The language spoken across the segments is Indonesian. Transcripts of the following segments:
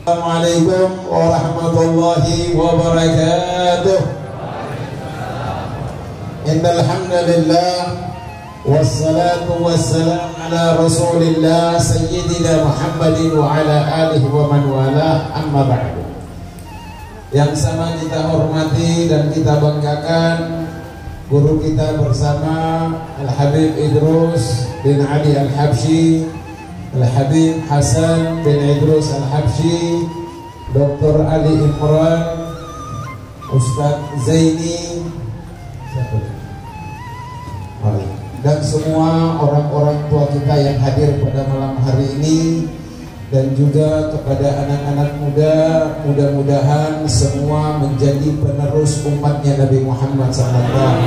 Assalamualaikum warahmatullahi wabarakatuh. Innal hamdalillah wassalatu wassalamu ala Rasulillah sayyidina Muhammadin wa ala alihi wa man walah, amma ba'du. Yang sama kita hormati dan kita banggakan guru kita bersama Al-Habib Idrus bin Ali Al-Habsyi, Al-Habib Hasan bin Idrus Al-Habsyi, Dr. Ali Imran, Ustadz Zaini, dan semua orang-orang tua kita yang hadir pada malam hari ini, dan juga kepada anak-anak muda, mudah-mudahan semua menjadi penerus umatnya Nabi Muhammad SAW.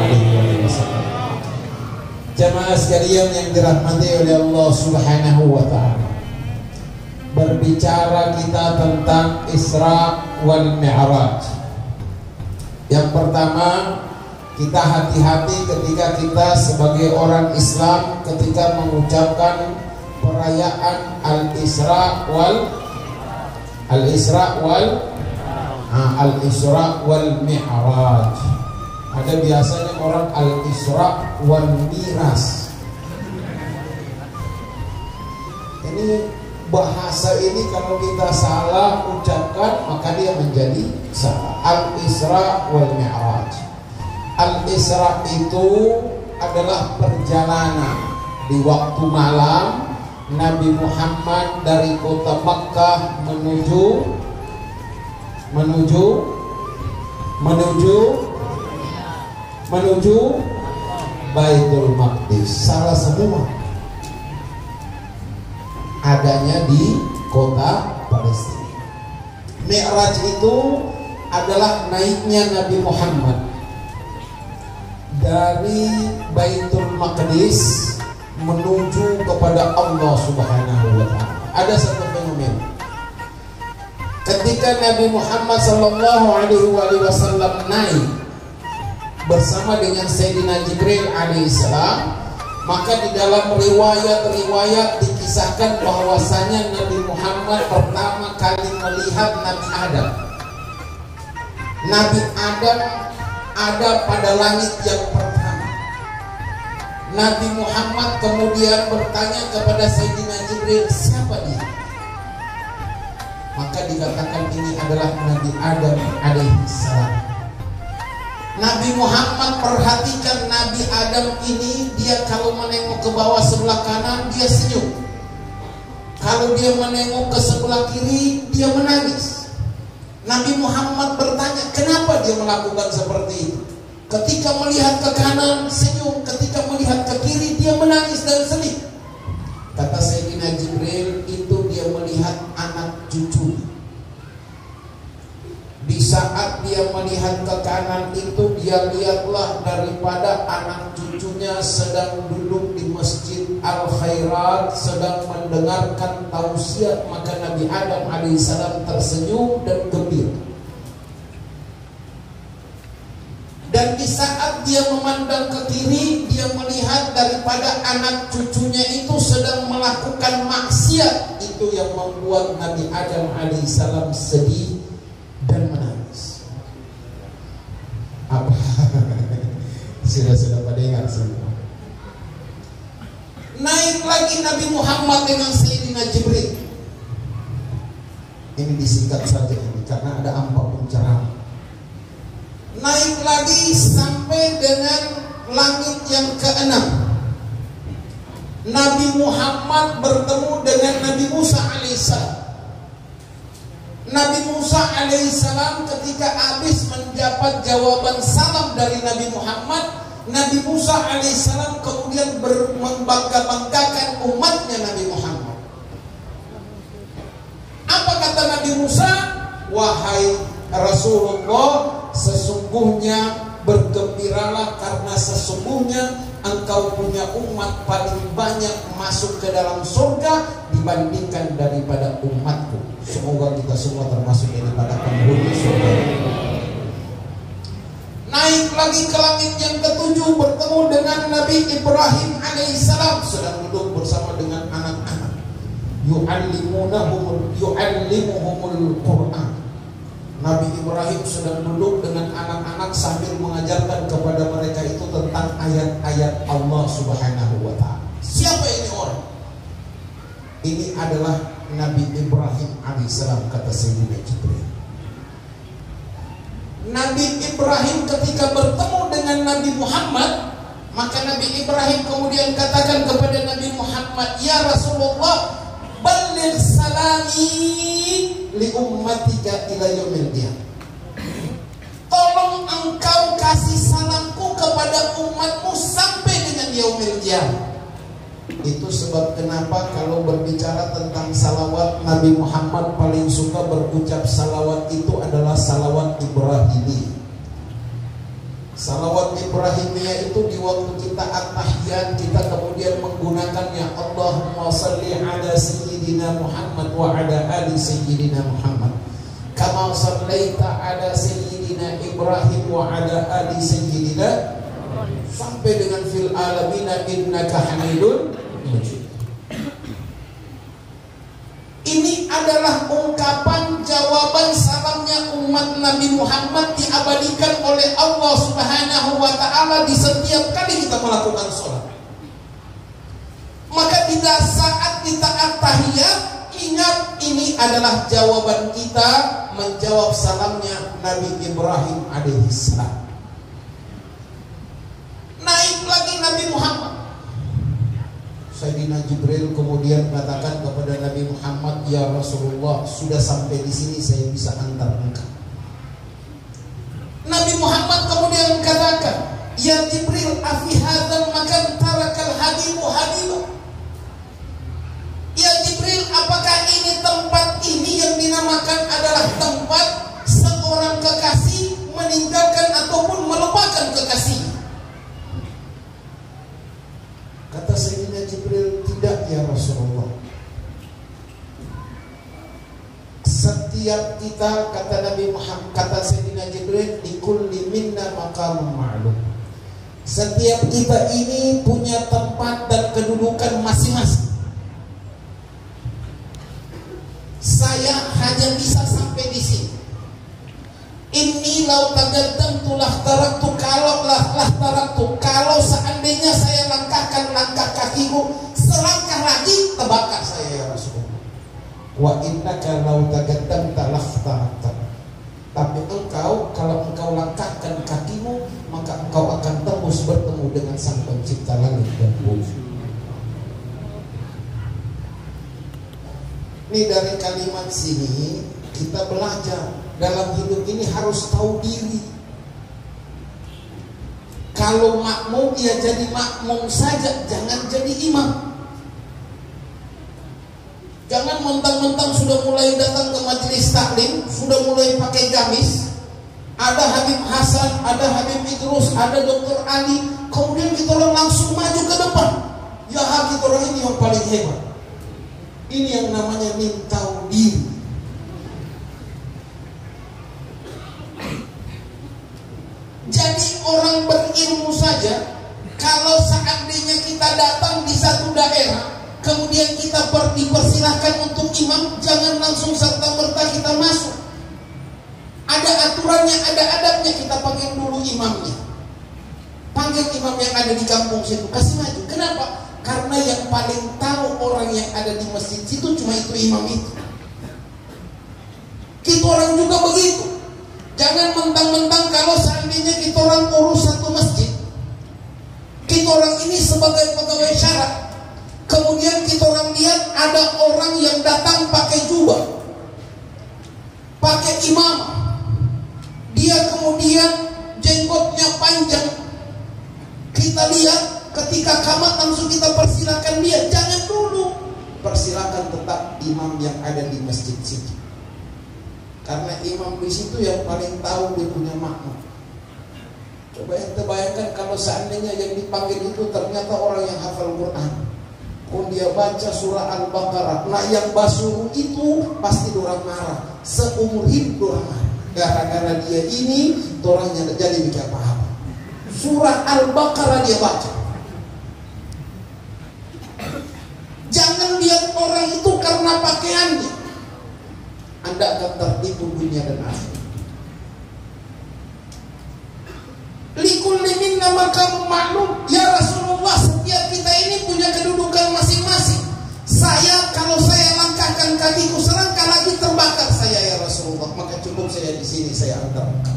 Jamaah sekalian yang dirahmati oleh Allah Subhanahu wa ta'ala, berbicara kita tentang Isra wal Mi'raj. Yang pertama, kita hati-hati ketika kita sebagai orang Islam ketika mengucapkan perayaan Al-Isra wal Mi'raj. Ada biasanya orang Al-Isra wal Miras. Ini bahasa ini kalau kita salah ucapkan maka dia menjadi salah. Al-Isra wal Mi'raj. Al-Isra itu adalah perjalanan di waktu malam Nabi Muhammad dari kota Makkah menuju Baitul Maqdis. Salah semua, adanya di kota Palestina. Mi'raj itu adalah naiknya Nabi Muhammad dari Baitul Maqdis menuju kepada Allah Subhanahu wa ta'ala. Ada satu fenomena. Ketika Nabi Muhammad sallallahu alaihi wasallam naik bersama dengan Sayyidina Jibril alaihissalam, maka di dalam riwayat-riwayat dikisahkan bahwasanya Nabi Muhammad pertama kali melihat Nabi Adam. Nabi Adam ada pada langit yang pertama. Nabi Muhammad kemudian bertanya kepada Sayyidina Jibril, siapa dia? Maka dikatakan ini adalah Nabi Adam alaihissalam. Nabi Muhammad perhatikan Nabi Adam ini, dia kalau menengok ke bawah sebelah kanan dia senyum, kalau dia menengok ke sebelah kiri dia menangis. Nabi Muhammad bertanya kenapa dia melakukan seperti itu. Ketika melihat ke kanan senyum, ketika melihat ke kiri dia menangis dan sedih. Kata Sayyidina Jibril, itu dia melihat anak cucu. Di saat dia melihat ke kanan itu, dia lihatlah daripada anak cucunya sedang duduk di Masjid Al-Khairat, sedang mendengarkan tausiah. Maka Nabi Adam alaihissalam tersenyum dan gembira. Dan di saat dia memandang ke kiri, dia melihat daripada anak cucunya itu sedang melakukan maksiat. Itu yang membuat Nabi Adam alaihissalam sedih dan menangis. Apa? Sudah pada ingat semua. Naik lagi Nabi Muhammad dengan Sayyidina Jibril. Ini disingkat saja ini karena ada 40 ceramah. Naik lagi sampai dengan langit yang ke-6. Nabi Muhammad bertemu dengan Nabi Musa alaihissalam. Nabi Musa alaihissalam ketika habis mendapat jawaban salam dari Nabi Muhammad, Nabi Musa alaihissalam kemudian membangga-banggakan umatnya Nabi Muhammad. Apa kata Nabi Musa? Wahai Rasulullah, sesungguhnya bergembiralah karena sesungguhnya engkau punya umat paling banyak masuk ke dalam surga dibandingkan daripada umatku. Semoga kita semua termasuk daripada penghuni surga. Naik lagi ke langit yang ke-7, bertemu dengan Nabi Ibrahim alaihissalam, sedang duduk bersama dengan anak-anak. yu'allimuhumul Quran. Nabi Ibrahim sedang duduk dengan anak-anak sambil mengajarkan kepada mereka itu tentang ayat-ayat Allah Subhanahu wa ta'ala. Siapa ini orang? Ini adalah Nabi Ibrahim alaihissalam, kata Sayyidina Jibril. Nabi Ibrahim ketika bertemu dengan Nabi Muhammad, maka Nabi Ibrahim kemudian katakan kepada Nabi Muhammad, "Ya Rasulullah, balligh salami li ummatika ila yaumil qiyamah." Tolong engkau kasih salamku kepada umatmu sampai dengan yaumil qiyamah. Itu sebab kenapa kalau berbicara tentang salawat, Nabi Muhammad paling suka berucap salawat itu adalah salawat Ibrahimi. Salawat Ibrahimiyah itu di waktu kita at-tahiyat, kita kemudian menggunakannya, Allahumma salli ala Sayyidina Muhammad wa ala ali Sayyidina Muhammad kama sallaita ala Sayyidina Ibrahim wa ala ali Sayyidina, sampai dengan fil alamina innaka hamidun majid. Ini adalah ungkapan jawaban salamnya umat Nabi Muhammad, diabadikan oleh Allah Subhanahu wa ta'ala di setiap kali kita melakukan sholat. Maka di saat kita at-tahiyat, ingat ini adalah jawaban kita menjawab salamnya Nabi Ibrahim alaihissalam. Naik lagi Nabi Muhammad. Sayyidina Jibril kemudian mengatakan kepada Nabi Muhammad, "Ya Rasulullah, sudah sampai di sini, saya bisa antar engkau." Nabi Muhammad kemudian katakan, "Ya Jibril, afi hadzal makan tarakal habibu habiba." Ya Jibril, apakah ini tempat ini yang dinamakan adalah tempat seorang kekasih meninggalkan ataupun melupakan kekasih? Kata Sayyidina Jibril, "Tidak ya Rasulullah. Setiap kita," kata Nabi Muhammad, kata Sayyidina Jibril, "likulli minna maqamun ma'lum." Setiap kita ini punya tempat dan kedudukan masing-masing. Saya hanya bisa sampai di sini. Inni lau taqaddamtu lahtaraktu, kalau seandainya saya langkahkan langkah kakiku selangkah lagi, terbakar saya ya Rasulullah. Wa innaka lau taqaddamta lahtarakta, tapi engkau, kalau engkau langkahkan kakimu, maka engkau akan tembus bertemu dengan Sang Pencipta langit dan bumi. Ini dari kalimat sini kita belajar dalam hidup ini harus tahu diri. Kalau makmum, ya jadi makmum saja, jangan jadi imam. Jangan mentang-mentang sudah mulai datang ke majelis taklim, sudah mulai pakai gamis, ada Habib Hasan, ada Habib Idrus, ada Dr. Ali, kemudian kita orang langsung maju ke depan. Ya kita orang ini yang paling hebat. Ini yang namanya tahu diri. Jadi orang berilmu saja, kalau seandainya kita datang di satu daerah, kemudian kita dipersilahkan untuk imam, jangan langsung serta-merta kita masuk. Ada aturannya, ada adabnya. Kita panggil dulu imamnya. Panggil imam yang ada di kampung situ, kasih maju. Kenapa? Karena yang paling tahu orang yang ada di masjid situ cuma itu imam itu. Kita orang juga begitu. Jangan mentang-mentang kalau seandainya kita orang urus satu masjid, kita orang ini sebagai pegawai syarat, kemudian kita orang lihat ada orang yang datang pakai jubah, pakai imam, dia kemudian jenggotnya panjang, kita lihat ketika kamat langsung kita persilakan dia. Jangan dulu, persilakan tetap imam yang ada di masjid situ. Karena imam di situ yang paling tahu dia punya makmum. Coba ente bayangkan kalau seandainya yang dipanggil itu ternyata orang yang hafal Quran, pun dia baca surah Al-Baqarah. Nah yang basuh itu pasti orang marah, seumur hidup orang marah. Gara-gara dia ini, orangnya jadi bikin apa-apa. Surah Al-Baqarah dia baca. Jangan lihat orang itu karena warna pakaiannya, Anda akan tertipu dunia dan akhirat. Likulli minna maqamun ma'lum. Ya Rasulullah, setiap kita ini punya kedudukan masing-masing. Kalau saya langkahkan kakiku selangkah lagi terbakar saya ya Rasulullah, maka cukup saya di sini, saya antar engkau.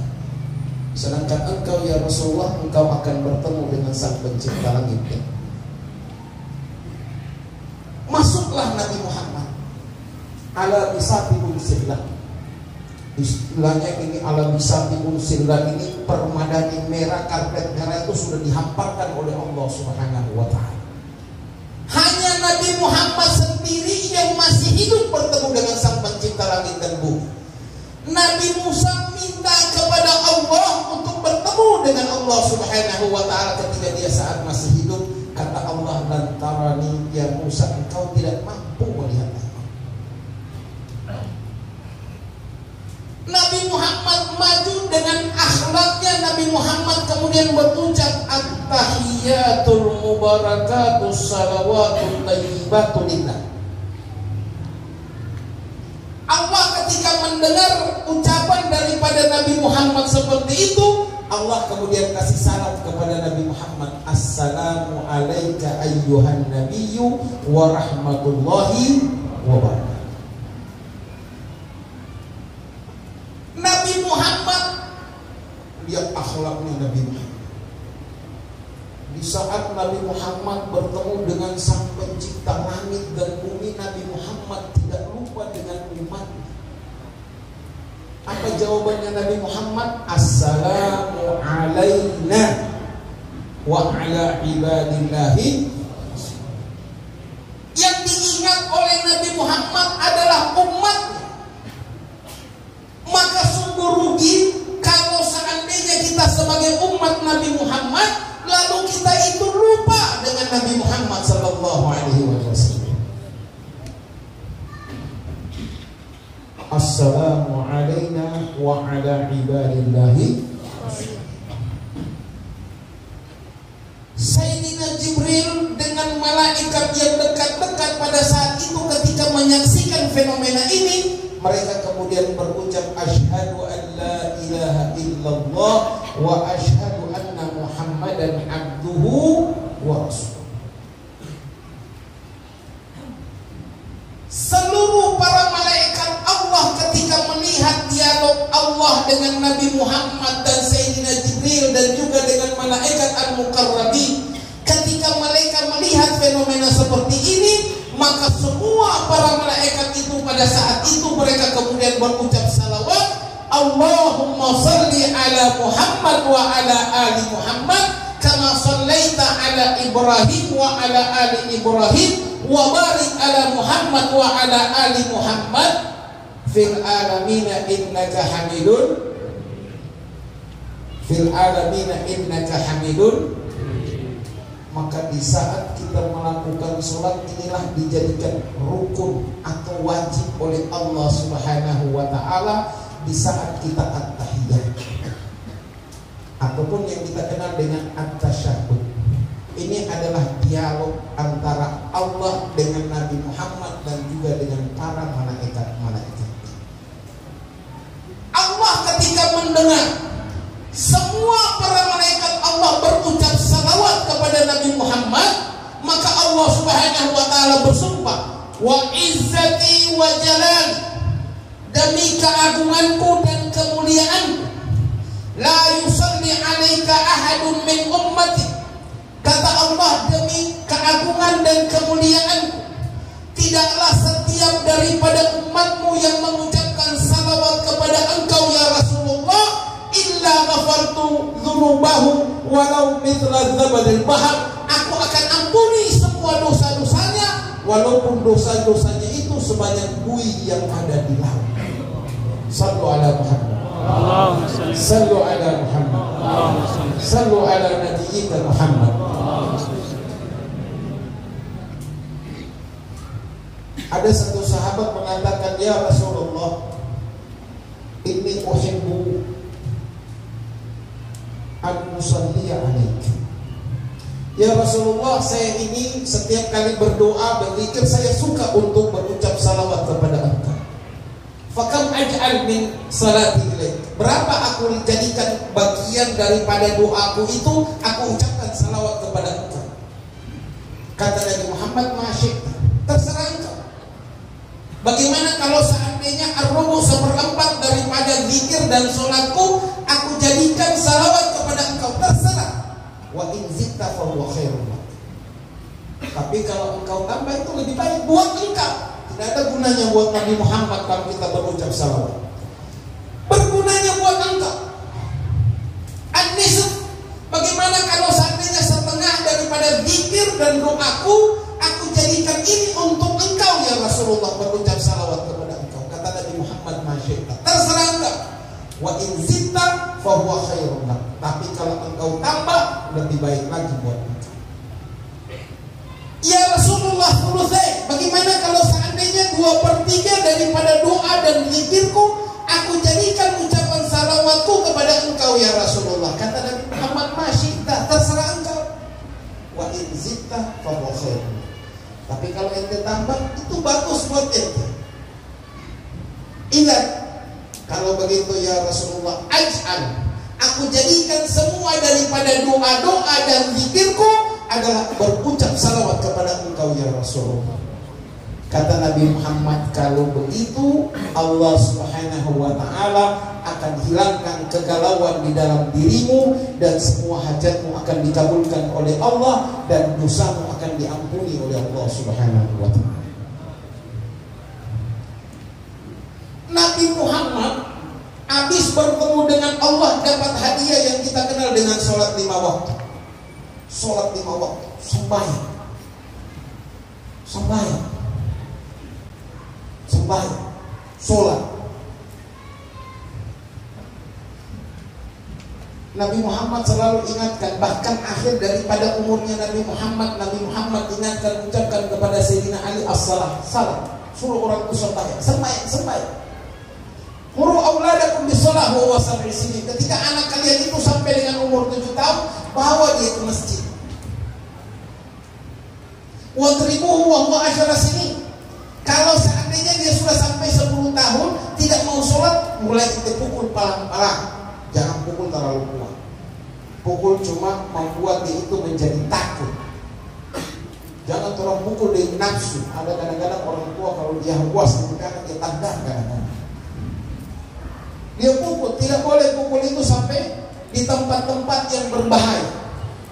Sedangkan engkau ya Rasulullah, engkau akan bertemu dengan Sang Pencipta langit. Masuklah Nabi Muhammad ala bisatibun sillah. Istilahnya ini ala bisatibun sillah, ini permadani merah, karpet merah itu sudah dihamparkan oleh Allah Subhanahu wa ta'ala. Hanya Nabi Muhammad sendiri yang masih hidup bertemu dengan Sang Pencipta langit dan bumi. Nabi Musa minta kepada Allah untuk bertemu dengan Allah Subhanahu wa ta'ala ketika dia saat masih hidup. Kata Allah, lan tarani ya Musa, engkau tidak mampu melihat aku. Nabi Muhammad maju dengan akhlaknya. Nabi Muhammad kemudian berucap, at-tahiyatul mubarakatus salawatut thayyibatu lillah. Allah ketika mendengar ucapan daripada Nabi Muhammad seperti itu, Allah kemudian kasih salam kepada Nabi Muhammad, assalamu alayka ayyuhan nabiyyu wa rahmatullahi wa barakatuh. Nabi Muhammad, lihat akhlaknya Nabi Muhammad. Di saat Nabi Muhammad bertemu dengan Sang Pencipta langit dan bumi, Nabi Muhammad tidak lupa dengan umatnya. Apa jawabannya Nabi Muhammad? Assalamu alayna wa ala ibadillahi. Yang diingat oleh Nabi Muhammad adalah umatnya. Maka sungguh rugi kalau seandainya kita sebagai umat Nabi Muhammad lalu kita itu lupa dengan Nabi Muhammad sallallahu alaihi wasallam. Assalamu alayna wa ala ibadillahi. Sayyidina Jibril dengan malaikat yang dekat-dekat pada saat itu ketika menyaksikan fenomena ini, mereka kemudian berucap, asyhadu an la ilaha illallah wa asyhadu anna Muhammadan abduhu wa rasuluh. Seluruh para malaikat Allah ketika melihat dialog Allah dengan Nabi Muhammad dan Sayyidina Jibril dan juga dengan malaikat al-muqarrabin, ketika mereka melihat fenomena seperti ini, maka semua para malaikat itu pada saat itu mereka kemudian berucap salawat, Allahumma salli ala Muhammad wa ala ali Muhammad kama sallaita ala Ibrahim wa ala ali Ibrahim wa barik ala Muhammad wa ala ali Muhammad fil alamin innaka hamidun Maka di saat kita melakukan sholat inilah dijadikan rukun atau wajib oleh Allah Subhanahu wa ta'ala di saat kita at-tahiyat ataupun yang kita kenal dengan at-tasyahud. Ini adalah dialog antara Allah dengan Nabi Muhammad dan juga dengan para malaikat-malaikat. Allah ketika mendengar semua para malaikat Allah berucap salawat kepada Nabi Muhammad, maka Allah Subhanahu wa ta'ala bersumpah, wa izzati wa jalali, demi keagunganku dan kemuliaanku, la yusalli alaika ahadun min ummati, kata Allah, demi keagungan dan kemuliaanku, tidaklah setiap daripada umatmu yang mengucapkan salawat kepada engkau ya Rasulullah illa ghafartu dzunubahu walau mithla zabadil bahar. Aku akan ampuni semua dosa-dosanya walaupun dosa-dosanya itu sebanyak buih yang ada di laut. Sallu ala Muhammad. Allahumma sallu ala Muhammad. Allahumma sallu ala nabiyyika Muhammad. Ada satu sahabat mengatakan, ya Rasulullah, inni uhibbu al-musalliya alaik. Ya Rasulullah, saya ini setiap kali berdoa, berzikir, saya suka untuk berucap salawat aj'al min salati ilaik. Berapa aku jadikan bagian daripada doaku itu aku ucapkan salawat kepada engkau. Kata Nabi Muhammad, masyik, terserah engkau. Bagaimana kalau seandainya ar-rubu seperempat daripada zikir dan sholatku aku jadikan salawat kepada engkau, terserah. Wa in zitta fa huwa khairun lak. Tapi kalau engkau tambah itu lebih baik buat engkau. Tidak ada gunanya buat Nabi Muhammad kalau kita berucap salawat. Bergunanya buat engkau. An-nisf, bagaimana kalau seandainya setengah daripada zikir dan doaku aku jadikan ini untuk engkau ya Rasulullah, berucap salawat kepada engkau. Kata Nabi Muhammad, masyaallah, terserah engkau. Wa in zitta fa huwa khairun lak. Tapi kalau engkau tambah lebih baik lagi buat engkau. Ya Rasulullah, bagaimana kalau seandainya 2/3 daripada doa dan zikirku aku jadikan ucapan salawatku kepada engkau ya Rasulullah. Kata Nabi Muhammad, masyaallah, terserah engkau. Wa in zitta fa huwa khairun. Tapi kalau ente tambah itu bagus buat ente. Ingat, kalau begitu ya Rasulullah, aj'al, aku jadikan semua daripada doa-doa dan zikirku adalah berucap salawat kepada engkau ya Rasulullah. Kata Nabi Muhammad, kalau begitu Allah Subhanahu wa ta'ala akan hilangkan kegalauan di dalam dirimu dan semua hajatmu akan dikabulkan oleh Allah dan dosamu akan diampuni oleh Allah Subhanahu wa ta'ala. Nabi Muhammad habis bertemu dengan Allah dapat hadiah yang kita kenal dengan sholat 5 waktu. Sholat 5 waktu, sembahyang, sholat. Nabi Muhammad selalu ingatkan, bahkan akhir daripada umurnya Nabi Muhammad ingatkan, ucapkan kepada Sayyidina Ali, as-salah, salat, suruh orang itu sembahyang. Muru auladakum bis-shalah wa huwa sab'i sinin. Ketika anak kalian itu sampai dengan umur 7 tahun, bawa dia ke masjid. Wadribuhu wa huwa 10 sinin. Kalau seandainya dia sudah sampai 10 tahun tidak mau sholat, mulai kita pukul palang-palang. Jangan pukul terlalu kuat. Pukul cuma membuat dia itu menjadi takut. Jangan terlalu pukul dia nafsu. Ada kadang-kadang orang tua kalau dia puas kadang dia tandang kadang-kadang. Dia pukul, tidak boleh pukul itu sampai di tempat-tempat yang berbahaya.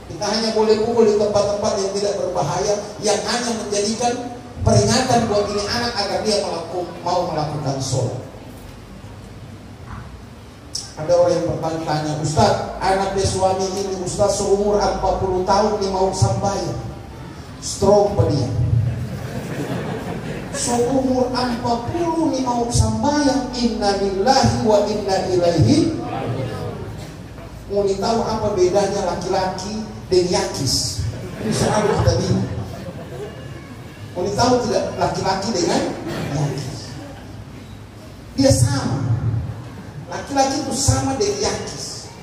Kita hanya boleh pukul di tempat-tempat yang tidak berbahaya, yang hanya menjadikan peringatan buat ini anak agar dia mau melakukan sholat. Ada orang yang bertanya, Ustaz, anak dia suami ini Ustaz seumur 40 tahun dia mau sembahyang, stroke pada dia. Seumur 40 nih mau sembahyang, inna lillahi wa inna ilaihi. Mau tahu apa bedanya laki-laki dan yakis? Ini selalu kita bingung. Mau tahu tidak laki-laki dengan yakis? Dia sama. Laki-laki itu sama dengan yakis.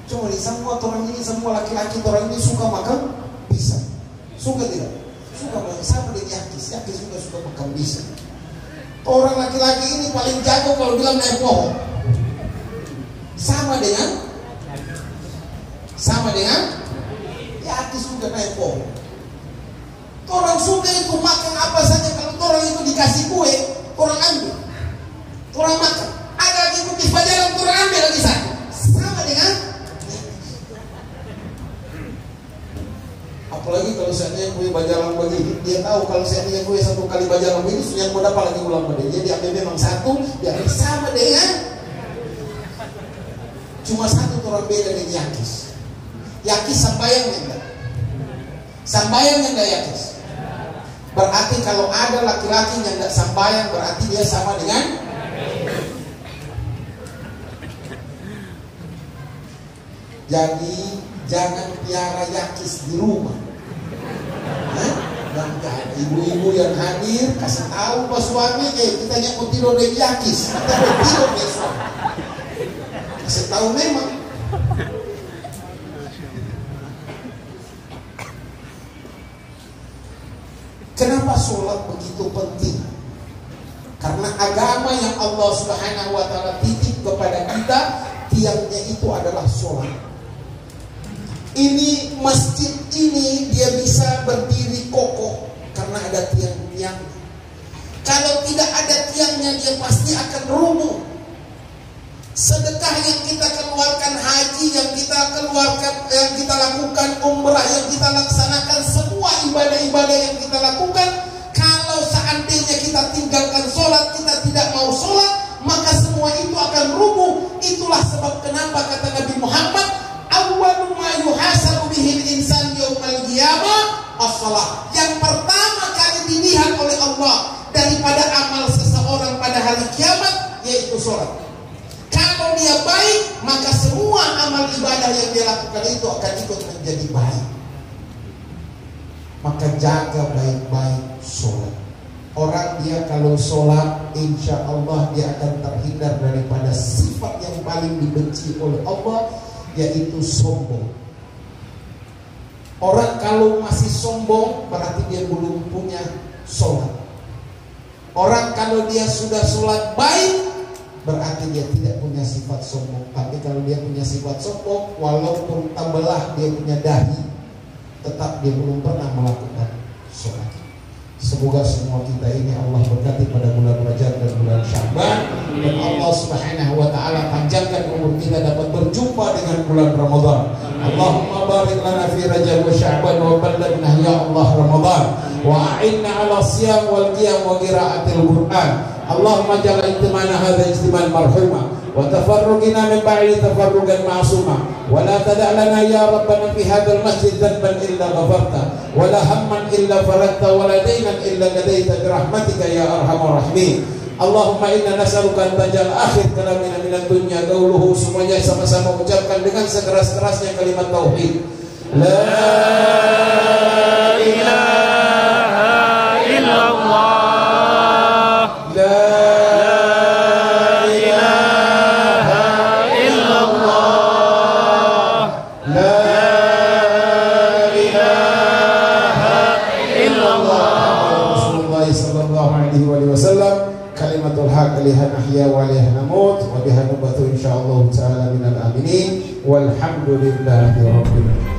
Cuma di semua orang ini, semua laki-laki orang ini suka makan pisang. Suka tidak? Suka sama dengan yakis juga suka makan pisang. Orang laki-laki ini paling jago kalau bilang naik pohon. Sama dengan yakis juga naik pohon. Orang suka itu makan apa saja. Kalau orang itu dikasih kue, orang ambil, orang makan. Ada lagi kukis bajalan, orang ambil lagi satu. Sama dengan. Apalagi kalau seandainya kue bajalan begini, dia tahu kalau seandainya kue 1 kali bajalan begini, sudah mau dapat lagi ulang pada dia. Dia ambil memang 1, dia ambil sama dengan. Cuma 1 orang beda dengan yakis. Yakis sembahyang enggak? Sembahyang enggak yakis? Berarti kalau ada laki-laki yang enggak sembahyang, berarti dia sama dengan. Jadi jangan piara yakis di rumah. Dan ibu-ibu yang hadir kasih tahu ke suami, kita mau tidur dengan yakis, kita mau tidur dengan suami. Kasih tahu memang. Kenapa sholat begitu penting? Karena agama yang Allah Subhanahu wa taala titip kepada kita, tiangnya itu adalah sholat. Ini masjid ini dia bisa berdiri kokoh karena ada tiang-tiang. Kalau tidak ada tiangnya, dia pasti akan rubuh. Sedekah yang kita keluarkan, haji yang kita keluarkan, yang kita lakukan, umrah yang kita laksanakan, semua ibadah-ibadah yang kita lakukan, kalau seandainya kita tinggalkan sholat, kita tidak mau sholat, maka semua itu akan rubuh. Itulah sebab kenapa kata Nabi Muhammad, awwalu ma yuhasabu bihil insan yaumal qiyamah as-shalah. Yang pertama kali dilihat oleh Allah daripada amal seseorang pada hari kiamat, yaitu sholat. Kalau dia baik, maka semua amal ibadah yang dia lakukan itu akan ikut menjadi baik. Maka jaga baik-baik sholat. Orang dia kalau sholat, insya Allah dia akan terhindar daripada sifat yang paling dibenci oleh Allah, yaitu sombong. Orang kalau masih sombong, berarti dia belum punya sholat. Orang kalau dia sudah sholat baik, berarti dia tidak punya sifat sombong. Tapi kalau dia punya sifat sombong, walaupun tambelah dia punya dahi, tetap dia belum pernah melakukan sholat. Semoga semua kita ini Allah berkati pada bulan Rajab dan bulan Sya'ban, dan Allah Subhanahu wa taala panjangkan umur kita dapat berjumpa dengan bulan Ramadan. Allahumma barik lana fi Rajab wa Sya'ban wa ballighna ya Allah Ramadan, wa a'inna 'ala siyam wal qiyam wa qira'atil Qur'an. Allahumma ja'al ijtima'ana hadha ijtima'an marhuma wa tafarruqina min ba'di tafarruqan ma'suma wa la tada' lana ya rabbana fi hadzal masjid dhanban illa ghafarta wa la hamman illa faratta wa la daynan illa qadaita bi rahmatika ya arhamar rahimin. Allahumma inna nas'aluka an taj'al akhir kalamina minad dunya qauluhu. Semuanya sama-sama ucapkan dengan sekeras-kerasnya kalimat tauhid. La ilaha illallah. Kalimatul haq lihan ahya wa lihan namut wa bihan nubatu insyaallah ta'ala minal aminin walhamdulillahi rabbil alamin.